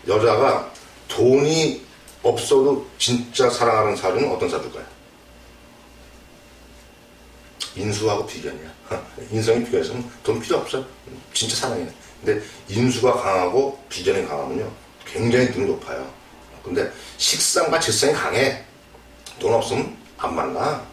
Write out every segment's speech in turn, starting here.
여자가 돈이 없어도 진짜 사랑하는 사주는 어떤 사주일까요? 인수하고 비견이야. 인성이 비견에서는 돈 필요 없어. 진짜 사랑해. 근데 인수가 강하고 비견이 강하면요 굉장히 눈이 높아요. 근데 식상과 재성이 강해. 돈 없으면 안 만나.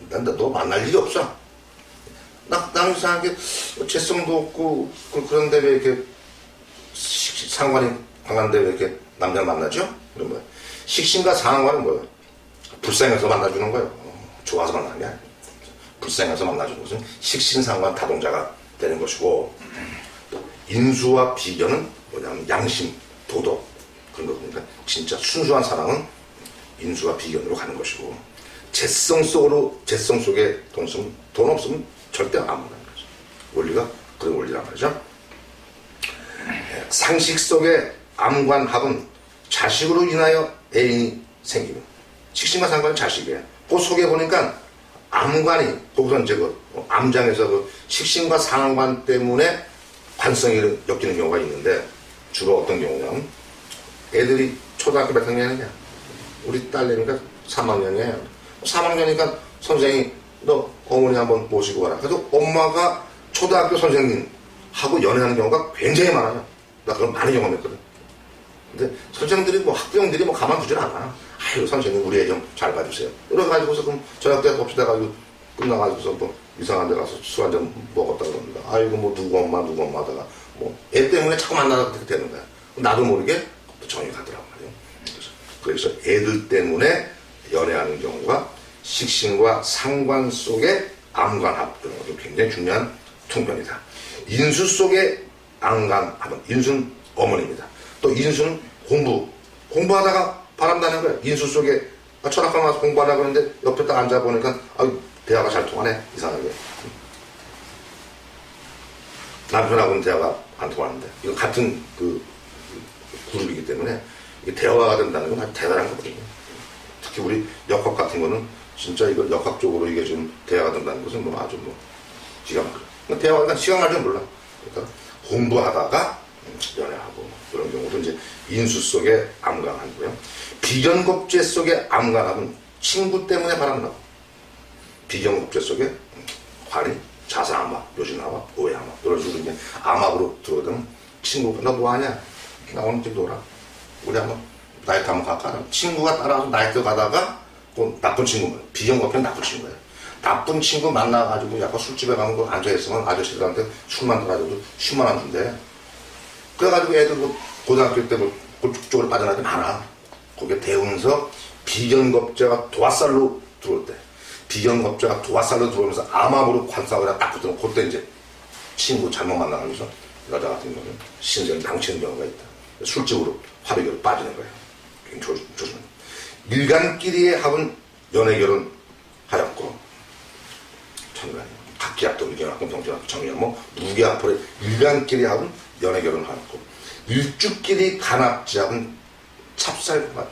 너 만날 일이 없어. 나는 이상하게 재성도 없고 그런데 왜 이렇게 상관이 강한데 왜 이렇게 남자를 만나죠? 그런 거야. 식신과 상관은 뭐예요? 불쌍해서 만나주는 거예요. 좋아서 만나는 게 아니에요. 불쌍해서 만나주는 것은 식신상관 다동자가 되는 것이고, 인수와 비견은 뭐냐면 양심, 도덕 그런 거니까 진짜 순수한 사랑은 인수와 비견으로 가는 것이고, 재성 속에 돈 없으면 절대 안 만나는 거죠. 원리가 그런 원리란 말이죠. 상식 속에 암관합은 자식으로 인하여 애인이 생기는, 식신과 상관은 자식이에요. 그 속에 보니까 암관이, 거기서 이제 암장에서 식신과 상관 때문에 관성이 엮이는 경우가 있는데, 주로 어떤 경우냐면 애들이 초등학교 몇 학년이냐, 우리 딸내미가 3학년이에요 3학년이니까 선생님이 너 어머니 한번 모시고 와라. 그래도 엄마가 초등학교 선생님하고 연애하는 경우가 굉장히 많아요. 나 그걸 많이 경험했거든. 근데 선생님들이 학부형들이 가만두질 않아. 아유 선생님 우리 애 좀 잘 봐주세요. 이래가지고서 그럼 저녁 때 봅시다 가지고 끝나가지고서 이상한 데 가서 술 한잔 먹었다 그럽니다. 아이고 누구 엄마 하다가 애 때문에 자꾸 만나다 그렇게 되는 거야. 나도 모르게 정이 가더라고 말이에요. 그래서 애들 때문에 연애하는 경우가 식신과 상관 속의 암관합, 이런 것도 굉장히 중요한 통편이다. 인수 속의 암관합은, 인수는 어머니입니다. 또 인수는 공부하다가 바람나는 거예요. 인수 속에 철학과 나와서 공부하려고 하는데 옆에 딱 앉아보니까 대화가 잘 통하네. 이상하게 남편하고는 대화가 안 통하는데, 이거 같은 그룹이기 때문에 이게 대화가 된다는 건 아주 대단한 거거든요. 특히 우리 역학 같은 거는 진짜 이거 역학적으로 이게 좀 대화가 된다는 것은 아주 기가 막혀요. 대화가 시간 갈 줄 몰라. 그러니까 공부하다가 연애하고 그런 경우도 이제 인수 속에 암간하고요. 비견겁제 속에 암간하면 친구 때문에 바람나고, 비견겁제 속에 관이 자사암합, 요진암합, 오해암합 이런 식으로 이제 암합으로 들어오면 친구가 너 뭐하냐? 나 오늘 좀 놀아. 우리 한번 나이트 한번 갈까? 친구가 따라와서 나이트 가다가 나쁜 친구면 비견겁제는 나쁜 친구예요. 나쁜 친구 만나가지고 약간 술집에 가면 앉아있으면 아저씨들한테 술 만들어가지고 10만 원 준대. 그래가지고 애들 고등학교 때 그쪽으로 빠져나가는 게 많아. 거기에 대우면서 비견겁제가 도화살로 들어올 때, 비견겁제가 도화살로 들어오면서 암압으로 관싸움이랑 딱 붙으면 그때 이제 친구 잘못 만나면서 여자 같은 경우는 신생을 망치는 경우가 있다. 술집으로 화비결로 빠지는 거예요. 조심해. 일간끼리의 합은 연애결혼 하였고, 천간이 각기합도 의견합금 동전합금 정의합 무기합포의 일간끼리 합은 연애결혼 하였고, 일주끼리 간합지합은 찹쌀궁합,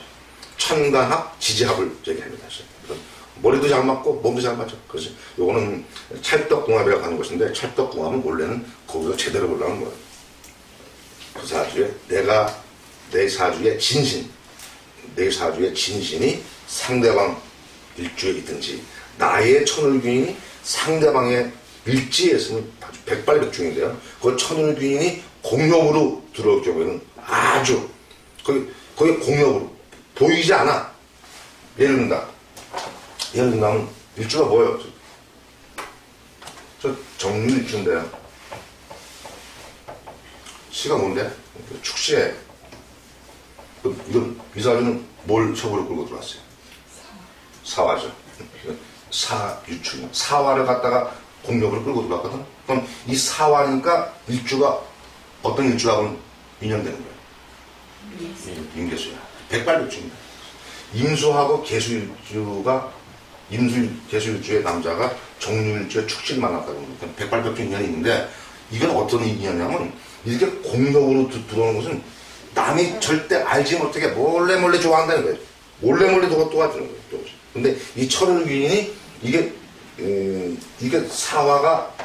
천간합 지지합을 얘기합니다. 머리도 잘 맞고 몸도 잘 맞죠. 그래서 요거는 찰떡궁합이라고 하는 것인데, 찰떡궁합은 원래는 거기서 제대로 보려는 거예요. 그 사주에 내 사주의 진신, 내 사주의 진신이 상대방 일주에 있든지, 나의 천을균이 상대방의 일지에 있으면 아주 백발백중인데요. 그 천을균이 공력으로 들어올 경우에는 아주 거기 공력으로 보이지 않아. 예를 든다면 일주가 뭐예요? 저 정유일주인데요. 시가 뭔데? 축시에 이 사주는 뭘 첩으로 끌고 들어왔어요? 사화죠. 사유축, 사화를 갖다가 공력으로 끌고 들어왔거든. 그럼 이 사화니까 일주가 어떤 일주하고는 인연되는 거예요. 임계수야. 백발백중입니다. 임수하고 계수일주가, 계수일주의 남자가 정유일주의 축시를 만났다고 합니다. 백발백중 인연이 있는데, 이건 어떤 인연이냐면, 이렇게 공력으로 들어오는 것은 남이 절대 알지 못하게 몰래 좋아한다는 거예요. 몰래 도와주는 거예요. 근데 이 천을균이 이게 사화가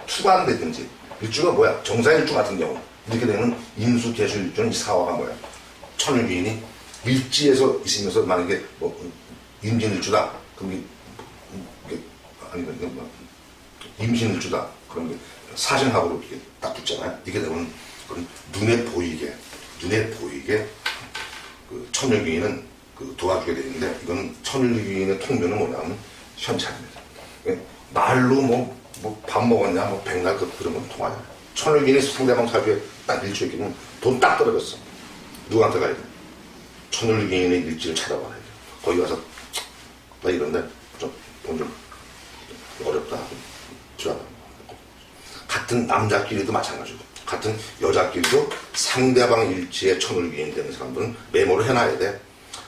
투관되든지, 일주가 뭐야? 정사일주 같은 경우 이렇게 되면 임수, 계수일주는 이 사화가 뭐야? 천일귀인이 일지에서 있으면서 만약에 뭐 임진일주다 그럼 이게 아니 뭐 임신일주다 그런 게 사생학으로 이렇게 딱 붙잖아요. 이게 되면 그런 눈에 보이게 그 천일귀인은 그 도와주게 되는데 이거는 천일귀인의 통면은 뭐냐면 현찰입니다. 말로 뭐 밥 먹었냐 뭐 백날 그런 건 통하냐. 천일귀인이 상대방 살피에 딱 일주에 끼면 돈 딱 떨어졌어. 누구한테 가야 돼? 천일귀인의 일지를 찾아봐야 돼. 거기 가서 나 이런데 좀 돈 좀 어렵다. 필요하다. 같은 남자끼리도 마찬가지고 같은 여자끼리도 상대방 일지에 천일귀인 되는 사람들은 메모를 해놔야 돼.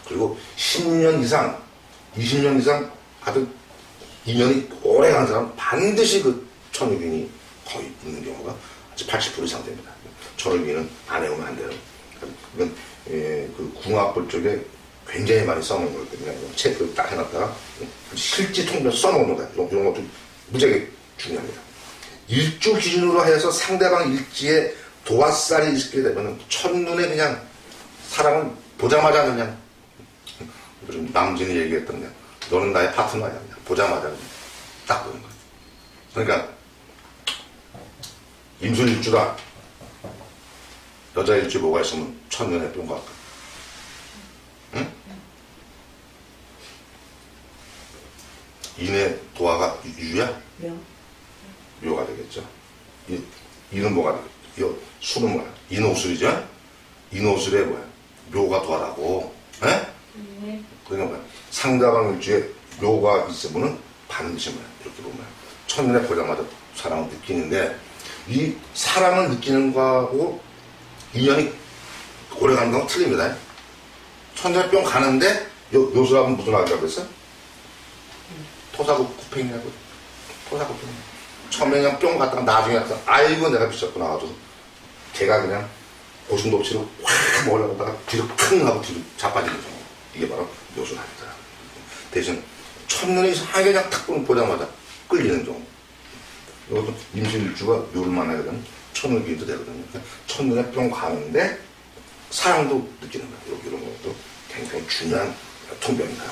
그리고 10년 이상 20년 이상 하여튼 인연이 오래 간 사람은 반드시 그 천일귀인이 거의 있는 경우가 80% 이상 됩니다. 천일귀인은 안 해오면 안 돼요. 그러니까 그 궁합볼 쪽에 굉장히 많이 써놓은 거거든요. 체크를 딱 해놨다가 실제 통면 써놓는 거야. 이런 것도 무지하게 중요합니다. 일주 기준으로 해서 상대방 일지에 도화살이 있게 되면 첫눈에 그냥 사람은 보자마자 그냥 요즘 남진이 얘기했던 게 너는 나의 파트너야. 그냥 보자마자 그냥 딱 보는 거야. 그러니까 임술일주다. 여자 일주 뭐가 있으면 첫눈에 뿅 갈까? 응? 인의 도화가 유야? 묘가 되겠죠. 이는 뭐가 되겠죠? 수는 뭐야? 인호술이죠? 인호술에 뭐야? 묘가 도화라고. 에? 그러니까 뭐야? 상대방 일주에 묘가 있으면은 반드시 뭐야? 이렇게 보면 첫눈에 보자마자 사랑을 느끼는데 이 사랑을 느끼는 거하고 인연이 오래 가는 건 틀립니다. 첫눈에 뿅 가는데 요술하고는 무슨 말이라고 그랬어? 토사구 쿠팽이라고. 토사구 쿠팽. 처음에 그냥 뿅 갔다가 나중에 갔다가 아이고 내가 미쳤구나 하고 걔가 그냥 고슴도치로 확 몰려갔다가 뒤로 큰 하고 뒤로 자빠지는 경우. 이게 바로 요술합니다. 대신 첫눈에 이상하게 그냥 탁 보자마자 끌리는 경우. 이것도 임신일주가 묘를 만나게 되면 천일귀인도 되거든요. 첫눈에 뿅 가는데 사랑도 느끼는 거예요. 이런 것도 굉장히 중요한 통변이다.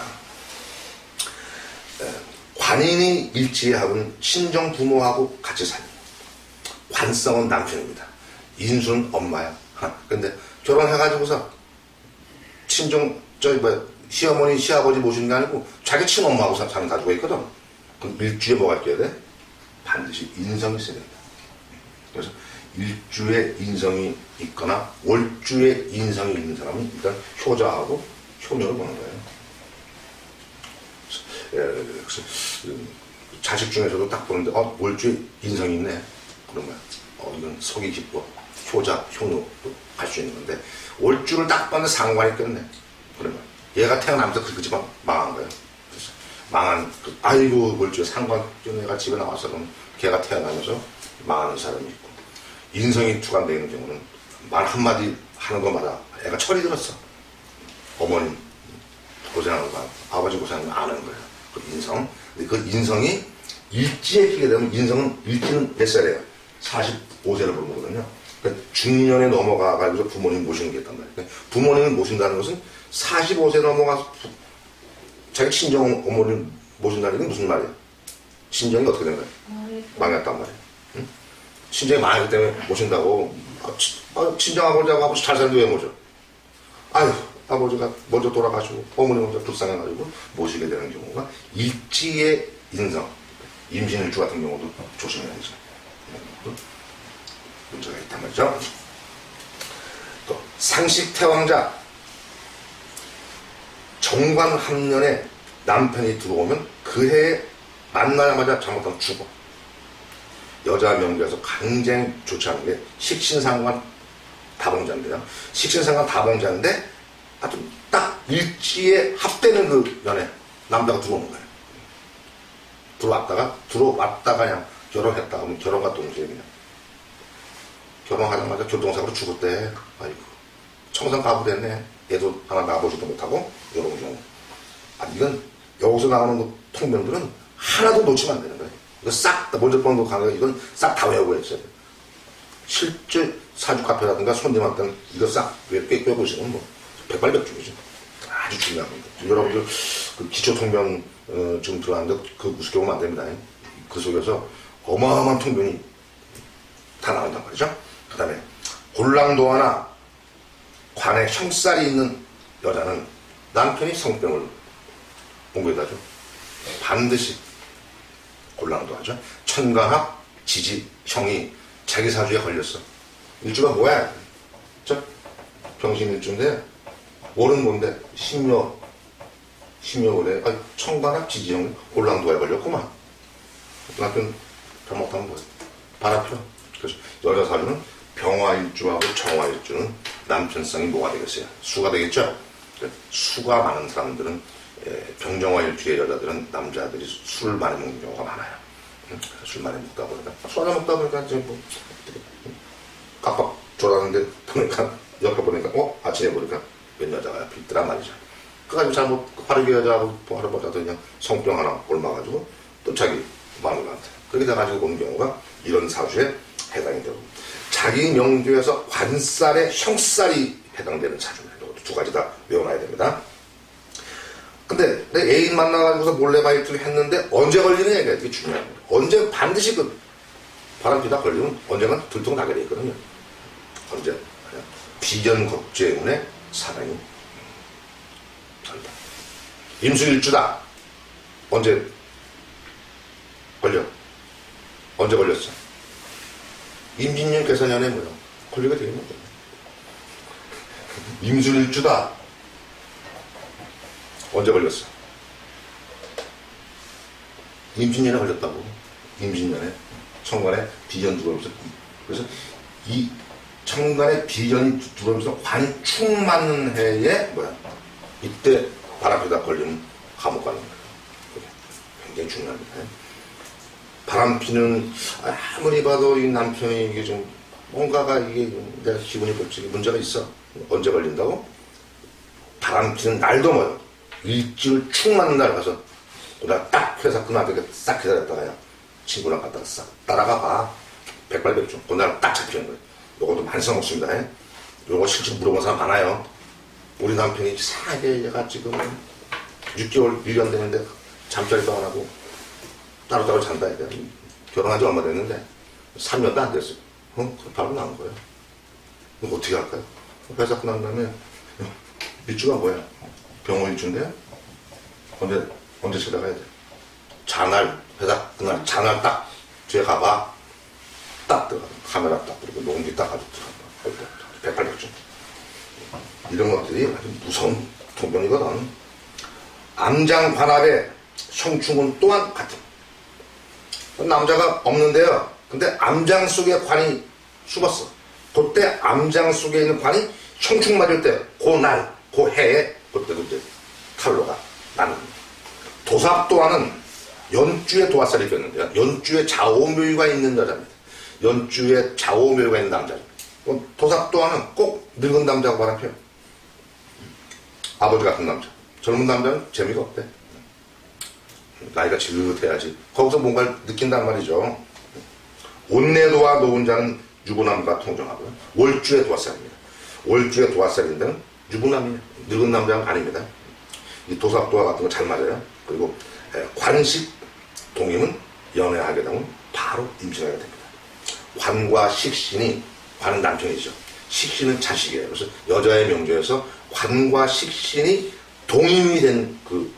관인이 일지하고는 친정 부모하고 같이 살고 관성은 남편입니다. 인수는 엄마야. 근데 결혼해가지고서 친정 시어머니 시아버지 모시는 게 아니고 자기 친엄마하고 사는 가지고 있거든. 그럼 일주에 뭐가 있어야 돼? 반드시 인성이 있어야 된다. 그래서 일주에 인성이 있거나 월주에 인성이 있는 사람은 일단 효자하고 효녀를 보는 거예요. 그래서 자식 중에서도 딱 보는데 월주에 인성이 있네. 그러면 이건 속이 깊고 효자, 효녀도 갈 수 있는 건데 월주를 딱 봤는데 상관이 끝내. 그러면 얘가 태어나면서 그 집안 망한 거예요. 그래서 망한 아이고 월주에 상관 얘가 집에 나와서 그럼 걔가 태어나면서 망하는 사람이 있고 인성이 투간되어 있는 경우는 말 한마디 하는 것마다 애가 철이 들었어. 어머님 고생하는 거 아버지 고생하는 거 아는 거예요. 그 인성. 근데 그 인성이 일지에 끼게 되면 일지는 몇 살이에요? 45세를 보는 거거든요. 그러니까 중년에 넘어가가지고 부모님 모시는 게 있단 말이에요. 그러니까 부모님을 모신다는 것은 45세 넘어가서 자기 친정 어머니를 모신다는 게 무슨 말이에요? 친정이 어떻게 된 거예요? 망했단 말이에요. 응? 친정이 망했기 때문에 모신다고 친정 아버지하고 잘 사는데 왜 모셔? 아유 아버지가 먼저 돌아가시고 어머니 먼저 불쌍해가지고 모시게 되는 경우가 일지의 인성, 임신일주 같은 경우도 조심해야 되죠. 문제가 있단 말이죠. 또 상식 태왕자 정관 합년에 남편이 들어오면 그 해에 만나자마자 잘못하면 죽어. 여자 명제에서 굉장히 좋지 않은 게 식신상관 다봉자인데요. 식신상관 다봉자인데 아주 딱 일지에 합되는 그 연애 남자가 들어오는 거예요. 들어왔다가 그냥 결혼했다 하면 결혼과 동시에 그냥 결혼하자마자 교통사고로 죽었대. 아이고 청산 가부 됐네. 얘도 하나 낳아보지도 못하고 이런 경우. 이건 여기서 나오는 그 통명들은 하나도 놓치면 안 되는 거예요. 이거 싹 먼저 보는 거 가는 이건 싹 다 외우고 있어야 돼요. 실제 사주 카페라든가 손님한테는 이거 싹 꿰고 있으면 뭐 백발백중이죠. 아주 중요한 겁니다. 여러분들 그 기초통변 지금 들어갔는데 그 우습게 보면 안 됩니다. 그 속에서 어마어마한 통변이 다 나온단 말이죠. 그 다음에 골랑도화나 관에 형살이 있는 여자는 남편이 성병을 옹고에다죠. 반드시 골랑도화죠. 천간합, 지지, 형이 자기 사주에 걸렸어. 일주가 뭐야? 저 병신 일주인데 월은 뭔데? 신묘 그래. 아, 천간합, 지지, 형이 골랑도화에 걸렸구만. 남편 잘못하면 뭐야? 바람펴. 그래서 여자 사주는 병화일주하고 정화일주는 남편성이 뭐가 되겠어요? 수가 되겠죠? 수가 많은 사람들은 병정화일주의 여자들은 남자들이 술을 많이 먹는 경우가 많아요. 술 많이 먹다 보니까 술 하나 먹다 보니까 이제 뭐 깜빡 졸았는데 보니까 옆에 보니까 아침에 보니까 웬 여자가 옆에 있더란 말이죠. 그래가지고 잘못 화르게 여자하고 하러 보자도 그냥 성병 하나 옮아가지고 또 자기 마누라한테 그렇게 돼가지고 온 경우가 이런 사주에 해당이 되고, 자기 명주에서 관살에 형살이 해당되는 사주입니다. 이것도 두 가지 다 외워놔야 됩니다. 근데 내 애인 만나가지고서 몰래 바이트를 했는데 언제 걸리느냐가 되게 중요합니다. 언제 반드시 그 바람피다 걸리면 언젠가 들통나게 돼 있거든요. 언제? 비견 겁재운에 사랑이 산다. 임수일주다. 언제 걸려? 언제 걸렸어? 임진년 계산년에 뭐야? 걸리게 되겠는 거야. 임수일주다. 언제 걸렸어? 임진년에 걸렸다고. 임진년에 천간에 비견 들어오면서, 그래서 이 천간에 비견이 들어오면서 관이 축 맞는 해에 뭐야? 이때 바람피다 걸리면 감옥 가는 거예요. 그게 굉장히 중요합니다. 바람피는 아무리 봐도 이 남편이 이게 좀 뭔가가 이게 내가 기분이 벌쩍이 문제가 있어. 언제 걸린다고? 바람피는 날도 뭐요? 일주일 축 맞는 날 가서 나 딱 회사 끝나게 싹 기다렸다가야 친구랑 갔다가 싹 따라가 봐. 백발백중. 그날 딱 잡히는 거예요. 요것도 많이 써먹습니다. 요거 실제 물어본 사람 많아요. 우리 남편이 이상하게 얘가 지금 6개월, 1년 되는데 잠자리도 안 하고 따로따로 잔다. 결혼한 지 얼마 됐는데 3년도 안 됐어요. 바로 나온 거예요. 그럼 어떻게 할까요? 회사 끝난 다음에 일주가 뭐야? 병원 일주인데 언제 찾아가야 돼? 자날, 회사 그날 자날 딱 뒤에 가봐. 딱 들어가. 카메라 딱 그리고 농기 딱 가지고 들어가. 백발백중. 이런 것들이 아주 무서운 통변이거든. 암장 관합의 형충은 또한 같은. 남자가 없는데요. 근데 암장 속에 관이 숨었어. 그때 암장 속에 있는 관이 형충 맞을 때, 그 날, 그 해에 그때도 이제 칼로가 나는. 도삽도화는 연주에 도화살이 꼈는데요. 연주에 좌오묘유가 있는 여자입니다. 연주에 좌오묘유가 있는 남자입니다. 도삽도화는 꼭 늙은 남자고 바람펴요. 아버지 같은 남자. 젊은 남자는 재미가 없대. 나이가 지긋해야지. 거기서 뭔가를 느낀단 말이죠. 온내도와 노운자는 유부남과 통정하고요. 월주의 도화살입니다. 월주의 도화살인데는 유부남이에요. 늙은 남자는 아닙니다. 이 도삽도화 같은 거 잘 맞아요. 그리고 관식 동임은 연애하게 되면 바로 임신하게 됩니다. 관과 식신이, 관은 남편이죠. 식신은 자식이에요. 그래서 여자의 명조에서 관과 식신이 동임이 된 그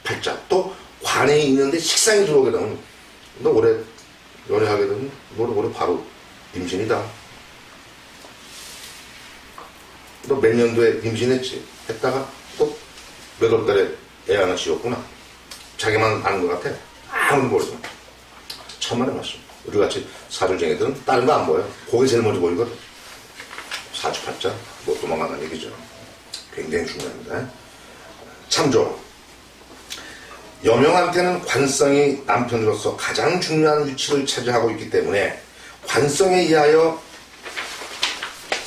팔자, 또 관이 있는데 식상이 들어오게 되면 너 올해 연애하게 되면 너 올해 바로 임신이다. 너 몇 년도에 임신했지? 했다가 또 몇 월 달에 애 하나 지었구나. 자기만 아는 것 같아. 아무도 모르죠. 천만의 말씀. 우리같이 사주쟁이들은 다른 거 안 보여요. 그게 제일 먼저 보이거든. 사주팔자 못 도망간다는 얘기죠. 굉장히 중요합니다. 참조. 여명한테는 관성이 남편으로서 가장 중요한 위치를 차지하고 있기 때문에 관성에 의하여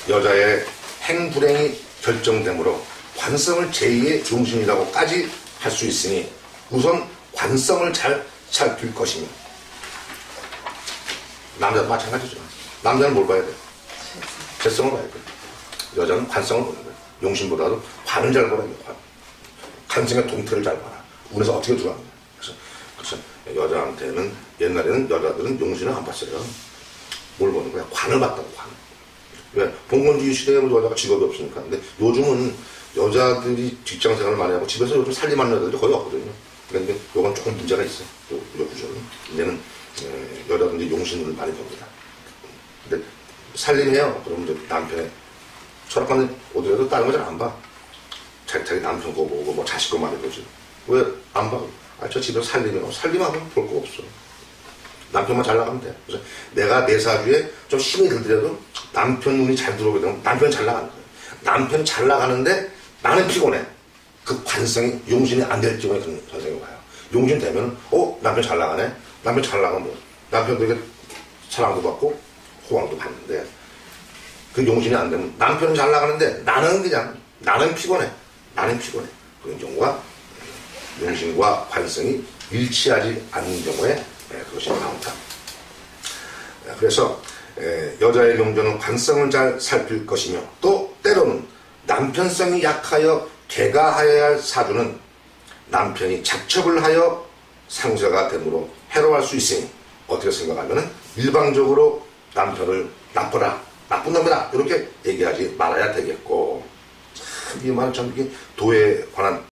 여자의 행불행이 결정되므로 관성을 제2의 용신이라고까지 할 수 있으니 우선 관성을 잘 살필 것이며, 남자도 마찬가지죠. 남자는 뭘 봐야 돼? 재성을 봐야 돼. 여자는 관성을 보는 거예요. 용신보다도 관을 잘 보라. 관. 관성의 동태를 잘 봐라. 운에서 어떻게 들어가는 거야. 그래서 여자한테는 옛날에는 여자들은 용신을 안 봤어요. 뭘 보는 거야? 관을 봤다고. 관. 왜? 봉건주의 시대에 여자가 직업이 없으니까. 근데 요즘은 여자들이 직장 생활을 많이 하고 집에서 요즘 살림하는 여자들이 거의 없거든요. 그러니까 요건 조금 문제가 있어. 요 구조는. 이제는 여자들이 용신을 많이 봅니다. 근데 살림해요. 그러면 이제 남편의 철학관에 오더라도 다른 거 잘 안 봐. 자기 남편 거 보고 뭐 자식 거 많이 보지. 왜 안 봐? 저 집에서 살림해요. 살림하면 볼 거 없어. 남편만 잘 나가면 돼. 그래서 내가 내 사주에 좀 힘이 들더라도 남편 눈이 잘 들어오게 되면 남편 잘 나가는 거예요. 남편 잘 나가는데 나는 피곤해. 그 관성이 용신이 안 될 경우에 그런 현상이 와요. 용신 되면 남편 잘 나가네. 남편 잘 나가면 뭐 남편도 사랑도 받고 호황도 받는데 그 용신이 안 되면 남편은 잘 나가는데 나는 피곤해. 그런 경우가 용신과 관성이 일치하지 않는 경우에 그것이 나온다. 그래서 여자의 경전은 관성을 잘 살필 것이며 또 때로는 남편성이 약하여 개가하여야 할 사주는 남편이 작첩을 하여 상처가 되므로 해로할 수 있으니 어떻게 생각하면 일방적으로 남편을 나쁜 놈이다 이렇게 얘기하지 말아야 되겠고 이 말은 참 이게 도에 관한